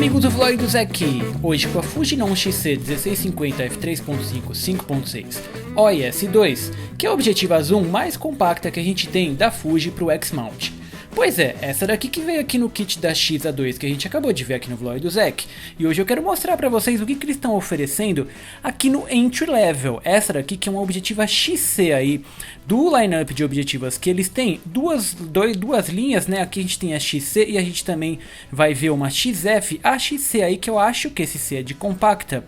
amigos do Vlog do Zé aqui, hoje com a Fujinon XC1650 f3.5 5.6 OIS-2, que é a objetiva zoom mais compacta que a gente tem da Fuji pro X-Mount. Pois é, essa daqui que veio aqui no kit da X-A2 que a gente acabou de ver aqui no vlog do Zek. E hoje eu quero mostrar pra vocês o que eles estão oferecendo aqui no Entry Level. Essa daqui que é uma objetiva XC aí, do lineup de objetivas que eles têm, duas linhas, né? Aqui a gente tem a XC e a gente também vai ver uma XF. A XC aí que eu acho que esse C é de compacta,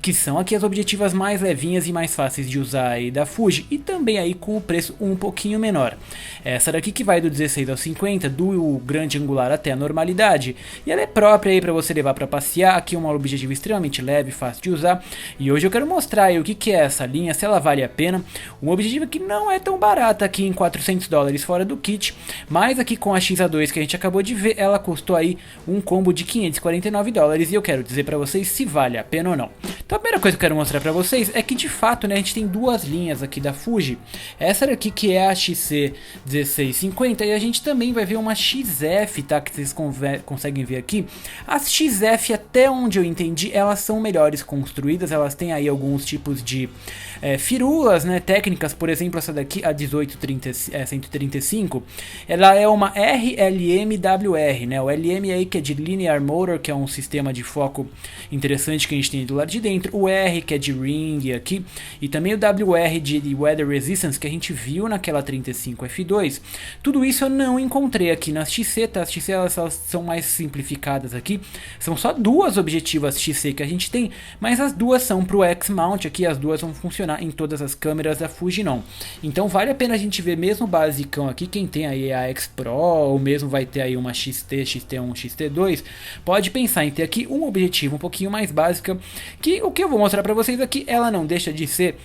que são aqui as objetivas mais levinhas e mais fáceis de usar aí da Fuji. E também aí com o preço um pouquinho menor. Essa daqui que vai do 16 ao 50, do grande angular até a normalidade, e ela é própria aí para você levar para passear. Aqui é uma objetiva extremamente leve, fácil de usar, e hoje eu quero mostrar aí o que é essa linha, se ela vale a pena. Uma objetiva que não é tão barata aqui em $400 fora do kit, mas aqui com a X-A2 que a gente acabou de ver, ela custou aí um combo de $549, e eu quero dizer para vocês se vale a pena ou não. Então a primeira coisa que eu quero mostrar para vocês é que de fato, né, a gente tem duas linhas aqui da Fuji. Essa daqui que é a XC1650 e a gente também vai ver uma XF, tá, que vocês conseguem ver aqui. As XF, até onde eu entendi, elas são melhores construídas, elas têm aí alguns tipos de firulas, né, técnicas. Por exemplo, essa daqui, a 135, ela é uma RLMWR, né, o LM aí que é de Linear Motor, que é um sistema de foco interessante que a gente tem do lado de dentro, o R que é de Ring aqui, e também o WR de Weather Resistance que a gente viu naquela 35F2. Tudo isso eu não encontrei aqui nas XC, tá? As XC elas são mais simplificadas aqui, são só duas objetivas XC que a gente tem, mas as duas são pro X-Mount aqui, as duas vão funcionar em todas as câmeras da Fujinon. Então vale a pena a gente ver mesmo o basicão aqui, quem tem aí a X Pro, ou mesmo vai ter aí uma XT, XT1, XT2, pode pensar em ter aqui um objetivo um pouquinho mais básica, que o que eu vou mostrar pra vocês aqui, ela não deixa de ser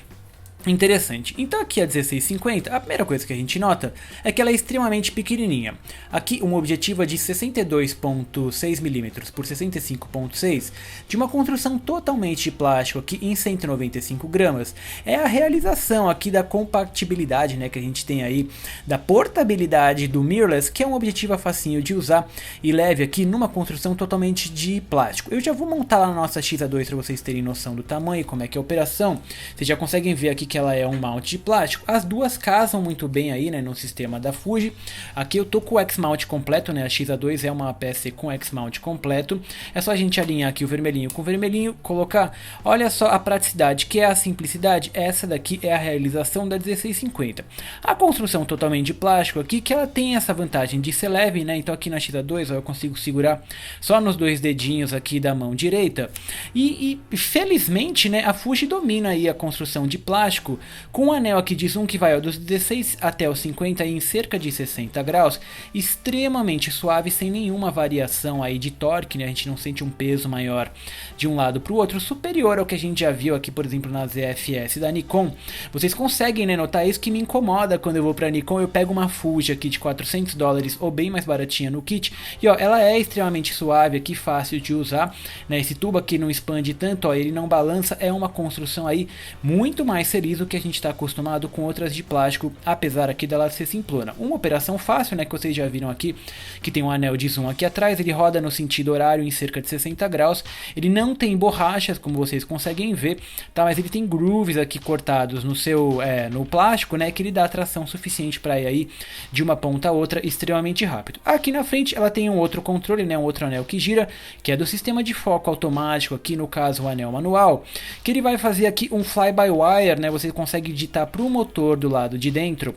interessante. Então aqui a 1650, a primeira coisa que a gente nota é que ela é extremamente pequenininha. Aqui uma objetiva de 62.6mm por 65.6 de uma construção totalmente de plástico aqui em 195 gramas. É a realização aqui da compatibilidade, né, que a gente tem aí, da portabilidade do mirrorless, que é um objetivo facinho de usar e leve aqui numa construção totalmente de plástico. Eu já vou montar lá na nossa X-A2 para vocês terem noção do tamanho, como é que é a operação. Vocês já conseguem ver aqui que ela é um mount de plástico. As duas casam muito bem aí, né, no sistema da Fuji. Aqui eu tô com o X-Mount completo, né, a X-A2 é uma PC com X-Mount completo. É só a gente alinhar aqui o vermelhinho com o vermelhinho, colocar. Olha só a praticidade, que é a simplicidade. Essa daqui é a realização da 1650. A construção totalmente de plástico aqui, que ela tem essa vantagem de ser leve, né, então aqui na X-A2 eu consigo segurar só nos dois dedinhos aqui da mão direita. E felizmente, né, a Fuji domina aí a construção de plástico, com um anel aqui de zoom que vai dos 16 até os 50 em cerca de 60 graus, extremamente suave, sem nenhuma variação aí de torque, né? A gente não sente um peso maior de um lado para o outro, superior ao que a gente já viu aqui, por exemplo, na ZFS da Nikon. Vocês conseguem, né, notar isso que me incomoda quando eu vou para Nikon, eu pego uma Fuji aqui de $400 ou bem mais baratinha no kit, e ó, ela é extremamente suave aqui, fácil de usar, né? Esse tubo aqui não expande tanto, ó, ele não balança, é uma construção aí muito mais feliz do que a gente está acostumado com outras de plástico, apesar aqui dela ser simplona. Uma operação fácil, né, que vocês já viram aqui, que tem um anel de zoom aqui atrás, ele roda no sentido horário em cerca de 60 graus, ele não tem borrachas, como vocês conseguem ver, tá, mas ele tem grooves aqui cortados no seu, no plástico, né, que ele dá tração suficiente para ir aí de uma ponta a outra extremamente rápido. Aqui na frente ela tem um outro controle, né, um outro anel que gira, que é do sistema de foco automático, aqui no caso o anel manual, que ele vai fazer aqui um fly-by-wire, né, você consegue digitar para o motor do lado de dentro,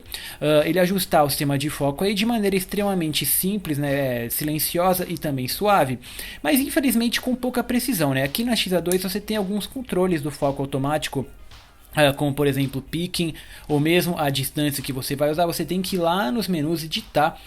ele ajustar o sistema de foco aí de maneira extremamente simples, né, silenciosa e também suave, mas infelizmente com pouca precisão, né. Aqui na X-A2 você tem alguns controles do foco automático, como por exemplo picking, ou mesmo a distância que você vai usar. Você tem que ir lá nos menus e digitar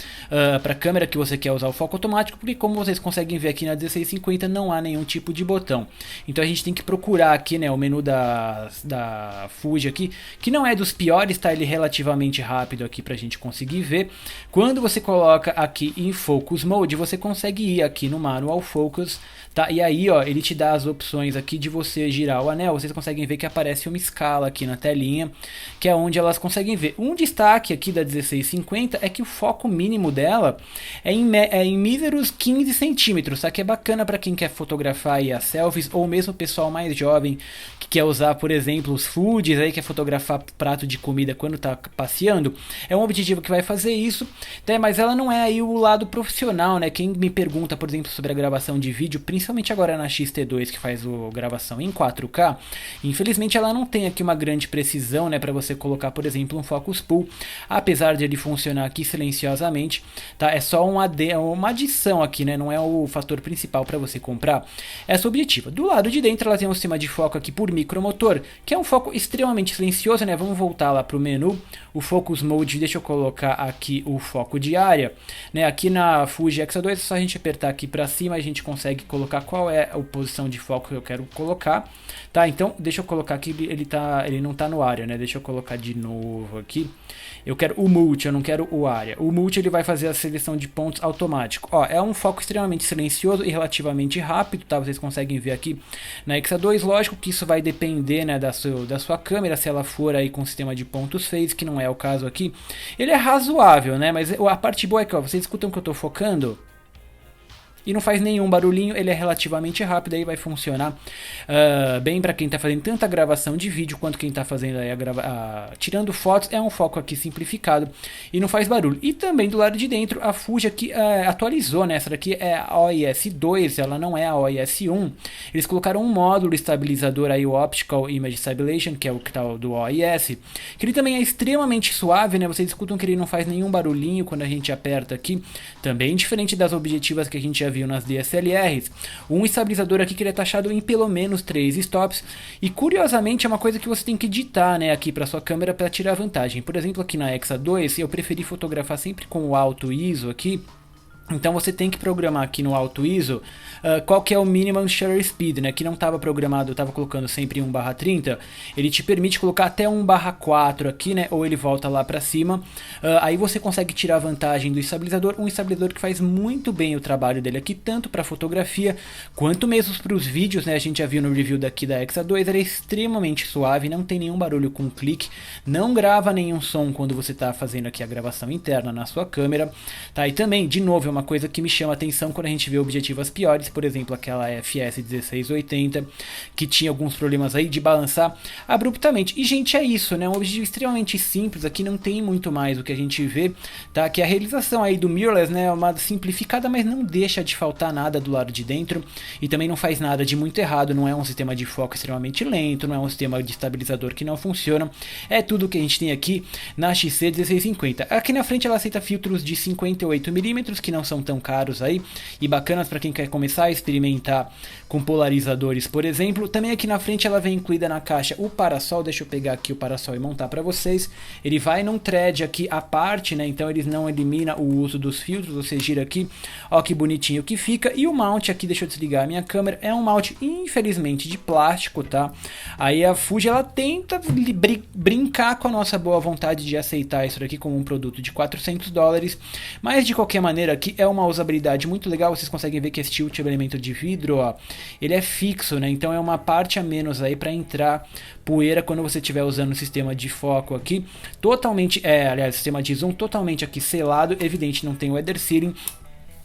para a câmera que você quer usar o foco automático, porque como vocês conseguem ver aqui na 1650 não há nenhum tipo de botão, então a gente tem que procurar aqui, né, o menu da Fuji aqui, que não é dos piores, tá, ele é relativamente rápido aqui pra gente conseguir ver. Quando você coloca aqui em Focus Mode, você consegue ir aqui no Manual Focus, tá, e aí ó, ele te dá as opções aqui de você girar o anel. Vocês conseguem ver que aparece uma escala escala aqui na telinha, que é onde elas conseguem ver. Um destaque aqui da 1650 é que o foco mínimo dela é em míseros 15 centímetros, tá? Que é bacana para quem quer fotografar aí as selfies, ou mesmo o pessoal mais jovem que quer usar, por exemplo, os foods, aí quer fotografar prato de comida quando tá passeando. É um objetivo que vai fazer isso, né? Mas ela não é aí o lado profissional, né? Quem me pergunta, por exemplo, sobre a gravação de vídeo, principalmente agora na X-T2 que faz a gravação em 4K, infelizmente ela não tem aqui uma grande precisão, né, para você colocar, por exemplo, um focus pull, apesar de ele funcionar aqui silenciosamente, tá? É só uma adição aqui, né? Não é o fator principal para você comprar essa objetiva. Do lado de dentro ela tem um sistema de foco aqui por micromotor, que é um foco extremamente silencioso, né? Vamos voltar lá pro menu, o Focus Mode, deixa eu colocar aqui o foco de área, né? Aqui na Fuji X-A2 é só a gente apertar aqui para cima, a gente consegue colocar qual é a posição de foco que eu quero colocar, tá? Então deixa eu colocar aqui, ele não tá no área, né? Deixa eu colocar de novo aqui. Eu quero o multi, eu não quero o área. O multi ele vai fazer a seleção de pontos automático. Ó, é um foco extremamente silencioso e relativamente rápido, tá? Vocês conseguem ver aqui na X-A2. Lógico que isso vai depender, né, da sua câmera, se ela for aí com sistema de pontos phase, que não é o caso aqui. Ele é razoável, né? Mas a parte boa é que, ó, vocês escutam que eu tô focando e não faz nenhum barulhinho, ele é relativamente rápido, aí vai funcionar bem para quem está fazendo tanta gravação de vídeo quanto quem está fazendo aí tirando fotos. É um foco aqui simplificado e não faz barulho. E também do lado de dentro a Fuji aqui atualizou, né? Essa daqui é a OIS 2, ela não é a OIS 1. Eles colocaram um módulo estabilizador aí, o Optical Image Stabilization, que é o que tá do OIS, que ele também é extremamente suave, né? Vocês escutam que ele não faz nenhum barulhinho quando a gente aperta aqui, também diferente das objetivas que a gente já viu nas DSLRs. Um estabilizador aqui que ele é taxado em pelo menos 3 stops, e curiosamente é uma coisa que você tem que editar, né, aqui para sua câmera para tirar vantagem. Por exemplo, aqui na X-A2 eu preferi fotografar sempre com o alto ISO aqui. Então você tem que programar aqui no Auto ISO qual que é o minimum shutter speed, né? Que não estava programado, eu estava colocando sempre 1/30. Ele te permite colocar até 1/4 aqui, né? Ou ele volta lá para cima. Aí você consegue tirar vantagem do estabilizador. Um estabilizador que faz muito bem o trabalho dele aqui, tanto para fotografia quanto mesmo para os vídeos, né? A gente já viu no review daqui da X-A2, ele é extremamente suave, não tem nenhum barulho com clique, não grava nenhum som quando você está fazendo aqui a gravação interna na sua câmera, tá? E também, de novo, uma coisa que me chama a atenção quando a gente vê objetivas piores, por exemplo aquela FS1680 que tinha alguns problemas aí de balançar abruptamente. E gente, é isso, né? Um objetivo extremamente simples, aqui não tem muito mais o que a gente vê, tá? Que a realização aí do mirrorless, né, é uma simplificada, mas não deixa de faltar nada do lado de dentro e também não faz nada de muito errado, não é um sistema de foco extremamente lento, não é um sistema de estabilizador que não funciona, é tudo que a gente tem aqui na XC1650. Aqui na frente ela aceita filtros de 58mm, que não são tão caros aí e bacanas para quem quer começar a experimentar com polarizadores, por exemplo. Também aqui na frente ela vem incluída na caixa o parasol. Deixa eu pegar aqui o parasol e montar para vocês. Ele vai num thread aqui à parte, né? Então eles não eliminam o uso dos filtros. Você gira aqui, ó que bonitinho que fica. E o mount aqui, deixa eu desligar a minha câmera, é um mount infelizmente de plástico, tá? Aí a Fuji ela tenta brincar com a nossa boa vontade de aceitar isso aqui como um produto de $400, mas de qualquer maneira aqui é uma usabilidade muito legal. Vocês conseguem ver que esse tilt elemento de vidro, ó, ele é fixo, né? Então é uma parte a menos aí para entrar poeira quando você estiver usando o sistema de foco aqui totalmente, aliás, sistema de zoom totalmente aqui selado. Evidente, não tem o Weather Sealing,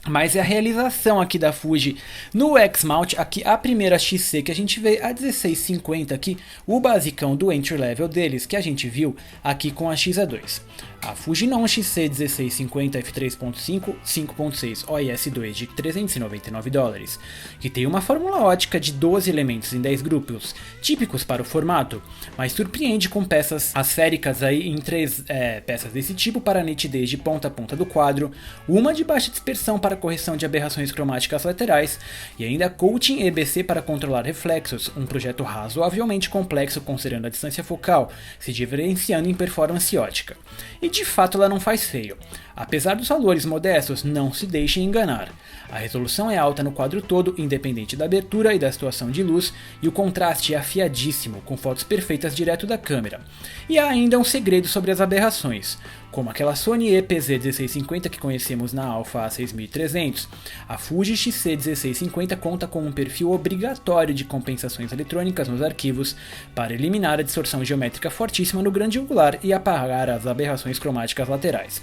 mas é a realização aqui da Fuji no X-Mount. Aqui a primeira XC que a gente vê, a 1650 aqui, o basicão do entry level deles, que a gente viu aqui com a X-A2. A Fujinon XC1650 f3.5 5.6 OIS 2 de $399, que tem uma fórmula ótica de 12 elementos em 10 grupos, típicos para o formato, mas surpreende com peças asféricas aí em 3 peças desse tipo para nitidez de ponta a ponta do quadro, uma de baixa dispersão para correção de aberrações cromáticas laterais e ainda coating EBC para controlar reflexos, um projeto razoavelmente complexo considerando a distância focal, se diferenciando em performance ótica. E de fato ela não faz feio. Apesar dos valores modestos, não se deixem enganar. A resolução é alta no quadro todo, independente da abertura e da situação de luz, e o contraste é afiadíssimo, com fotos perfeitas direto da câmera. E há ainda um segredo sobre as aberrações. como aquela Sony EPZ1650 que conhecemos na Alpha A6300. A Fuji XC1650 conta com um perfil obrigatório de compensações eletrônicas nos arquivos para eliminar a distorção geométrica fortíssima no grande angular e apagar as aberrações cromáticas laterais.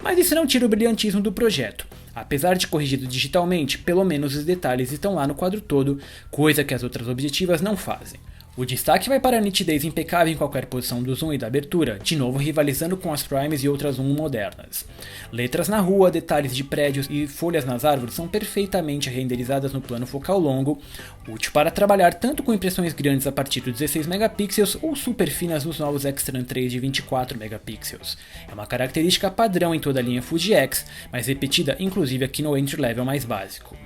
Mas isso não tira o brilhantismo do projeto. Apesar de corrigido digitalmente, pelo menos os detalhes estão lá no quadro todo, coisa que as outras objetivas não fazem. O destaque vai para a nitidez impecável em qualquer posição do zoom e da abertura, de novo rivalizando com as primes e outras zoom modernas. Letras na rua, detalhes de prédios e folhas nas árvores são perfeitamente renderizadas no plano focal longo, útil para trabalhar tanto com impressões grandes a partir de 16 megapixels ou super finas nos novos X-Tran 3 de 24 megapixels. É uma característica padrão em toda a linha Fuji X, mas repetida inclusive aqui no entry level mais básico.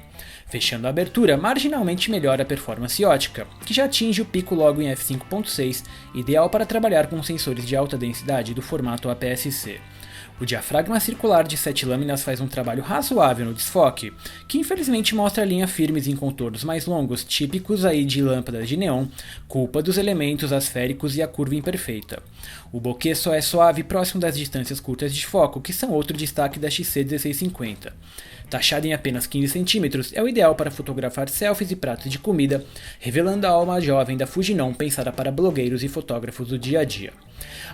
Fechando a abertura, marginalmente melhora a performance ótica, que já atinge o pico logo em f5.6, ideal para trabalhar com sensores de alta densidade do formato APS-C. O diafragma circular de 7 lâminas faz um trabalho razoável no desfoque, que infelizmente mostra a linha firmes em contornos mais longos, típicos aí de lâmpadas de neon, culpa dos elementos asféricos e a curva imperfeita. O bokeh só é suave próximo das distâncias curtas de foco, que são outro destaque da XC1650. Taxado em apenas 15 cm, é o ideal para fotografar selfies e pratos de comida, revelando a alma jovem da Fujinon pensada para blogueiros e fotógrafos do dia a dia.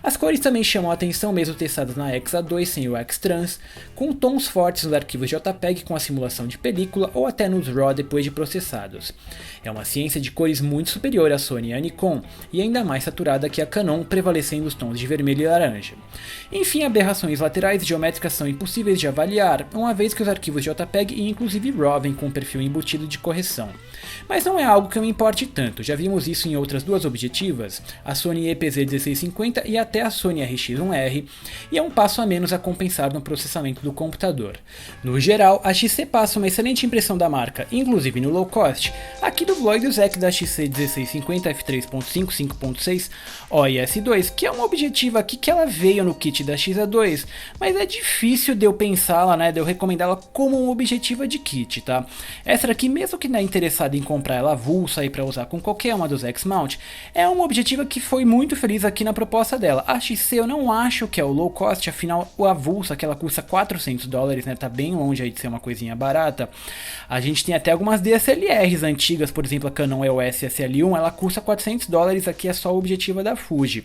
As cores também chamam a atenção mesmo testadas na X-A2 sem o X-Trans, com tons fortes nos arquivos JPEG com a simulação de película ou até nos RAW depois de processados. É uma ciência de cores muito superior à Sony e à Nikon, e ainda mais saturada que a Canon, prevalecendo os tons de vermelho e laranja. Enfim, aberrações laterais e geométricas são impossíveis de avaliar, uma vez que os arquivos JPEG e inclusive RAW vêm com um perfil embutido de correção. Mas não é algo que eu me importe tanto, já vimos isso em outras duas objetivas, a Sony EPZ1650 e até a Sony RX1R, e é um passo a menos a compensar no processamento do computador. No geral, a XC passa uma excelente impressão da marca, inclusive no low cost. Aqui do vlog o Zec da XC1650 f3.5 5.6 OIS2, que é uma objetiva aqui que ela veio no kit da XA2, mas é difícil de eu pensá-la, né, de eu recomendá-la como uma objetiva de kit, tá? Essa daqui, mesmo que não é interessada em comprar ela avulsa aí para usar com qualquer uma dos X-Mount, é uma objetiva que foi muito feliz aqui na proposta dela. A XC eu não acho que é o low cost, afinal o avulsa que ela custa $400, né, tá bem longe aí de ser uma coisinha barata. A gente tem até algumas DSLRs antigas, por exemplo a Canon EOS SL1, ela custa $400, aqui é só a objetiva da Fuji,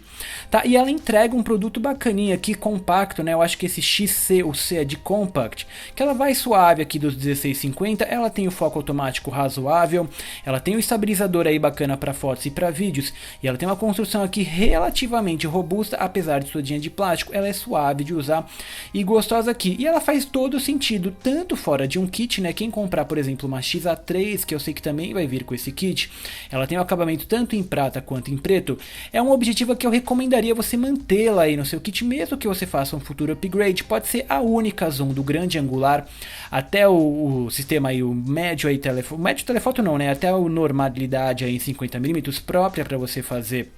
tá? E ela entrega um produto bacaninha aqui, compacto, né, eu acho que esse XC, o C é de compact, que ela vai suave aqui dos 1650, ela tem o foco automático razoável, ela tem o estabilizador aí bacana para fotos e para vídeos, e ela tem uma construção aqui relativamente robusta, apesar de todinha de plástico, ela é suave de usar e gostosa aqui, e ela faz todo sentido, tanto fora de um kit, né, quem comprar por exemplo uma XA3, que eu sei que também vai vir com esse kit, ela tem um acabamento tanto em prata quanto em preto, é uma objetiva que eu recomendaria você mantê-la aí no seu kit, mesmo que você faça um futuro upgrade, pode ser a única zoom do grande angular, até o sistema aí, o médio aí, médio telefoto não, né, até a normalidade aí em 50mm própria para você fazer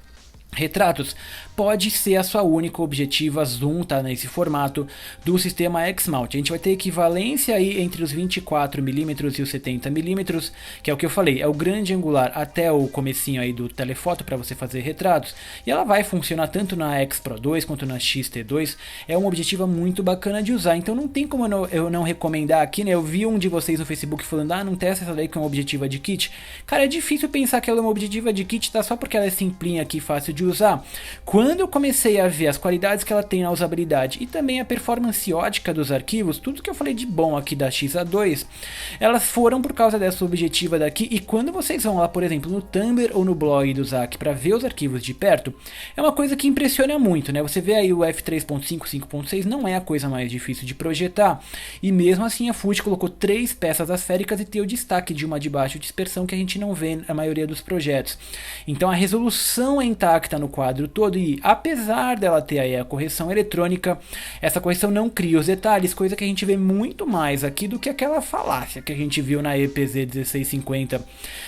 retratos, pode ser a sua única objetiva zoom, tá, nesse formato do sistema X-Mount. A gente vai ter equivalência aí entre os 24mm e os 70mm, que é o que eu falei, é o grande angular até o comecinho aí do telefoto para você fazer retratos, e ela vai funcionar tanto na X Pro 2 quanto na XT2, é uma objetiva muito bacana de usar, então não tem como eu não recomendar aqui, né, eu vi um de vocês no Facebook falando, não testa essa daí que é uma objetiva de kit, cara, é difícil pensar que ela é uma objetiva de kit, tá, só porque ela é simplinha aqui, fácil de usar. Quando eu comecei a ver as qualidades que ela tem na usabilidade e também a performance ótica dos arquivos, tudo que eu falei de bom aqui da XA2, elas foram por causa dessa objetiva daqui, e quando vocês vão lá, por exemplo, no Tumblr ou no blog do Zac para ver os arquivos de perto, é uma coisa que impressiona muito, né? Você vê aí o f3.5, 5.6, não é a coisa mais difícil de projetar, e mesmo assim a Fuji colocou 3 peças asféricas e tem o destaque de uma de baixo dispersão que a gente não vê na maioria dos projetos. Então a resolução é intacta no quadro todo, e apesar dela ter aí a correção eletrônica, essa correção não cria os detalhes, coisa que a gente vê muito mais aqui do que aquela falácia que a gente viu na EPZ1650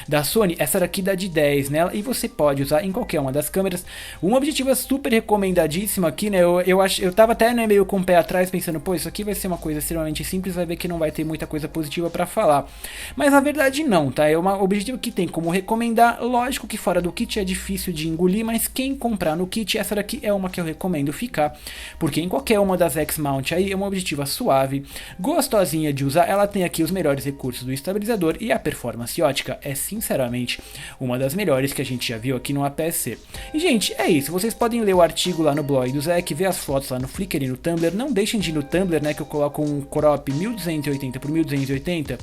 da Sony. Essa daqui dá de 10 nela e você pode usar em qualquer uma das câmeras. Uma objetiva super recomendadíssima aqui, né? Eu tava até, né, meio com o pé atrás pensando, pô, isso aqui vai ser uma coisa extremamente simples, vai ver que não vai ter muita coisa positiva para falar. Mas na verdade não, tá? É uma objetiva que tem como recomendar, lógico que fora do kit é difícil de engolir, mas quem comprar no kit, essa daqui é uma que eu recomendo ficar, porque em qualquer uma das X-Mount aí é uma objetiva suave, gostosinha de usar, ela tem aqui os melhores recursos do estabilizador e a performance ótica é sinceramente uma das melhores que a gente já viu aqui no APS-C. E gente, é isso, vocês podem ler o artigo lá no blog do Zec, ver as fotos lá no Flickr e no Tumblr, não deixem de ir no Tumblr, né, que eu coloco um crop 1280 por 1280,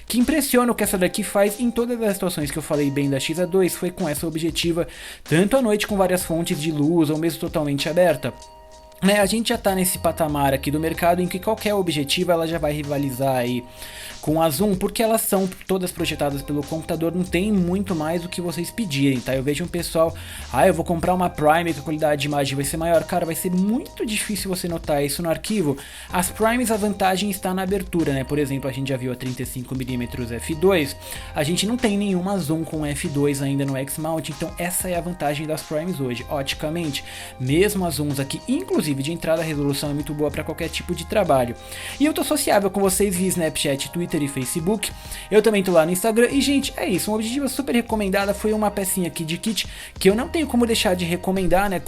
que impressiona o que essa daqui faz em todas as situações que eu falei bem da XA2, foi com essa objetiva, tanto à noite com várias fontes de luz ou mesmo totalmente aberta. A gente já tá nesse patamar aqui do mercado em que qualquer objetiva ela já vai rivalizar aí com a Zoom, porque elas são todas projetadas pelo computador, não tem muito mais o que vocês pedirem, tá? Eu vejo um pessoal, eu vou comprar uma Prime que a qualidade de imagem vai ser maior, cara, vai ser muito difícil você notar isso no arquivo. As Primes, a vantagem está na abertura, né? Por exemplo, a gente já viu a 35mm f2, a gente não tem nenhuma Zoom com f2 ainda no X-Mount, então essa é a vantagem das Primes hoje, oticamente, mesmo as Zooms aqui, inclusive de entrada, a resolução é muito boa para qualquer tipo de trabalho. E eu tô sociável com vocês via Snapchat, Twitter e Facebook. Eu também tô lá no Instagram. E gente, é isso, uma objetiva super recomendada. Foi uma pecinha aqui de kit que eu não tenho como deixar de recomendar, né?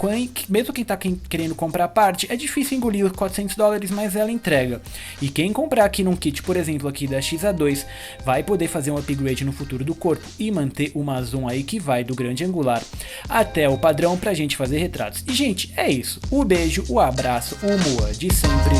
Mesmo quem tá querendo comprar a parte, é difícil engolir os $400, mas ela entrega. E quem comprar aqui num kit, por exemplo, aqui da XA2, vai poder fazer um upgrade no futuro do corpo e manter uma zoom aí que vai do grande angular até o padrão pra gente fazer retratos. E gente, é isso. O beijo, o abraço, o mua de sempre.